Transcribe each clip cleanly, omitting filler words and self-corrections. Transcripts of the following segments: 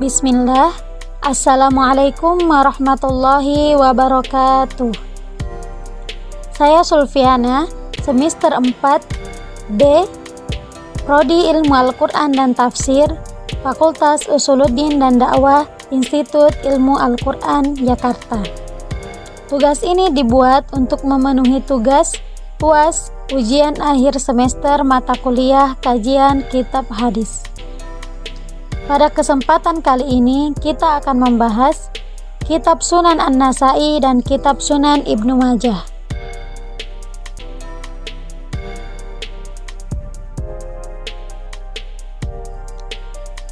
Bismillah. Assalamualaikum warahmatullahi wabarakatuh. Saya Sulfiana, semester 4 B, Prodi Ilmu Al-Quran dan Tafsir, Fakultas Usuluddin dan Dakwah, Institut Ilmu Al-Quran, Jakarta. Tugas ini dibuat untuk memenuhi tugas UAS ujian akhir semester mata kuliah kajian kitab hadis. Pada kesempatan kali ini kita akan membahas kitab Sunan An-Nasa'i dan kitab Sunan Ibnu Majah.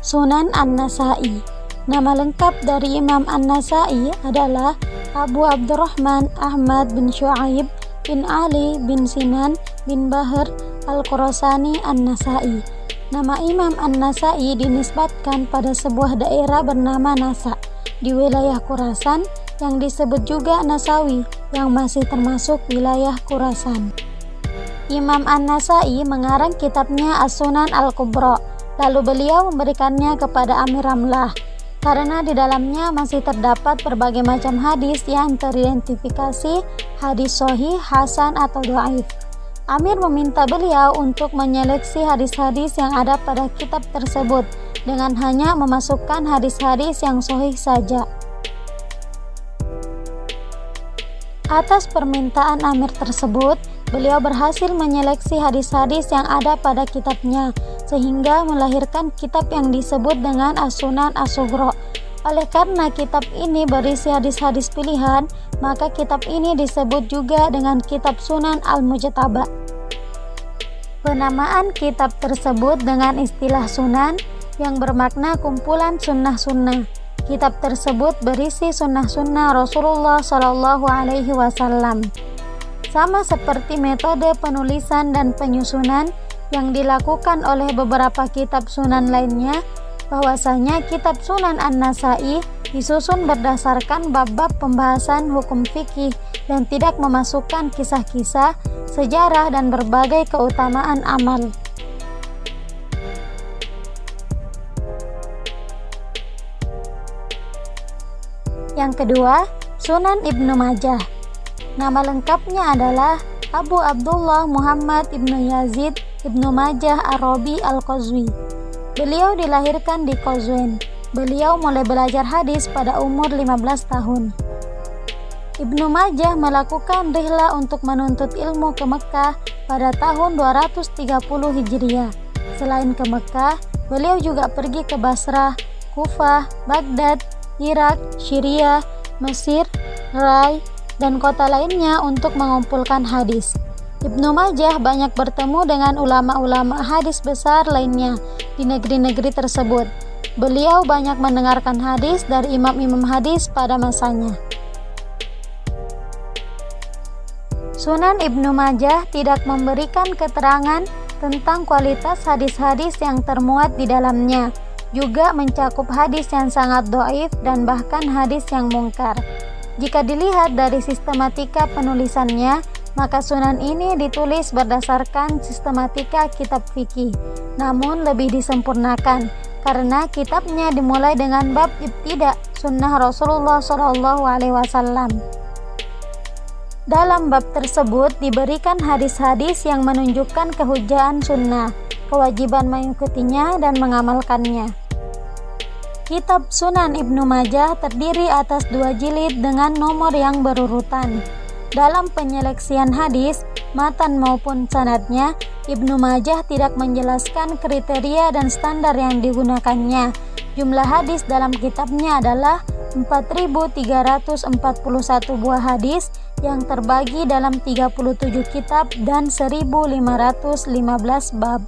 Sunan An-Nasa'i. Nama lengkap dari Imam An-Nasa'i adalah Abu Abdurrahman Ahmad bin Syu'aib bin Ali bin Sinan bin Bahr Al-Khurasani An-Nasa'i. Nama Imam An-Nasa'i dinisbatkan pada sebuah daerah bernama Nasa di wilayah Khurasan yang disebut juga Nasawi yang masih termasuk wilayah Khurasan. Imam An-Nasa'i mengarang kitabnya As-Sunan Al-Kubra, lalu beliau memberikannya kepada Amir Ramlah karena di dalamnya masih terdapat berbagai macam hadis yang teridentifikasi hadis sahih, hasan atau dhaif. Amir meminta beliau untuk menyeleksi hadis-hadis yang ada pada kitab tersebut dengan hanya memasukkan hadis-hadis yang sahih saja. Atas permintaan Amir tersebut, beliau berhasil menyeleksi hadis-hadis yang ada pada kitabnya sehingga melahirkan kitab yang disebut dengan As-Sunan As-Sughra. Oleh karena kitab ini berisi hadis-hadis pilihan, maka kitab ini disebut juga dengan kitab Sunan Al-Mujtaba. Penamaan kitab tersebut dengan istilah sunan yang bermakna kumpulan sunnah-sunnah. Kitab tersebut berisi sunnah-sunnah Rasulullah Shallallahu Alaihi Wasallam. Sama seperti metode penulisan dan penyusunan yang dilakukan oleh beberapa kitab sunan lainnya, bahwasanya kitab Sunan An-Nasa'i disusun berdasarkan bab-bab pembahasan hukum fikih dan tidak memasukkan kisah-kisah, sejarah, dan berbagai keutamaan amal. Yang kedua, Sunan Ibnu Majah. Nama lengkapnya adalah Abu Abdullah Muhammad Ibnu Yazid Ibnu Majah Ar-Rabi Al-Qazwi. Beliau dilahirkan di Qazwin. Beliau mulai belajar hadis pada umur 15 tahun. Ibnu Majah melakukan rihlah untuk menuntut ilmu ke Mekah pada tahun 230 Hijriah. Selain ke Mekah, beliau juga pergi ke Basrah, Kufah, Baghdad, Irak, Syria, Mesir, Rai, dan kota lainnya untuk mengumpulkan hadis. Ibnu Majah banyak bertemu dengan ulama-ulama hadis besar lainnya di negeri-negeri tersebut. Beliau banyak mendengarkan hadis dari imam-imam hadis pada masanya. Sunan Ibnu Majah tidak memberikan keterangan tentang kualitas hadis-hadis yang termuat di dalamnya, juga mencakup hadis yang sangat dhaif dan bahkan hadis yang mungkar. Jika dilihat dari sistematika penulisannya, maka sunan ini ditulis berdasarkan sistematika kitab fikih, namun lebih disempurnakan karena kitabnya dimulai dengan bab ibtida sunnah Rasulullah SAW. Dalam bab tersebut diberikan hadis-hadis yang menunjukkan kehujaan sunnah, kewajiban mengikutinya dan mengamalkannya. Kitab Sunan Ibnu Majah terdiri atas 2 jilid dengan nomor yang berurutan. Dalam penyeleksian hadis, matan maupun sanadnya, Ibnu Majah tidak menjelaskan kriteria dan standar yang digunakannya. Jumlah hadis dalam kitabnya adalah 4.341 buah hadis yang terbagi dalam 37 kitab dan 1.515 bab.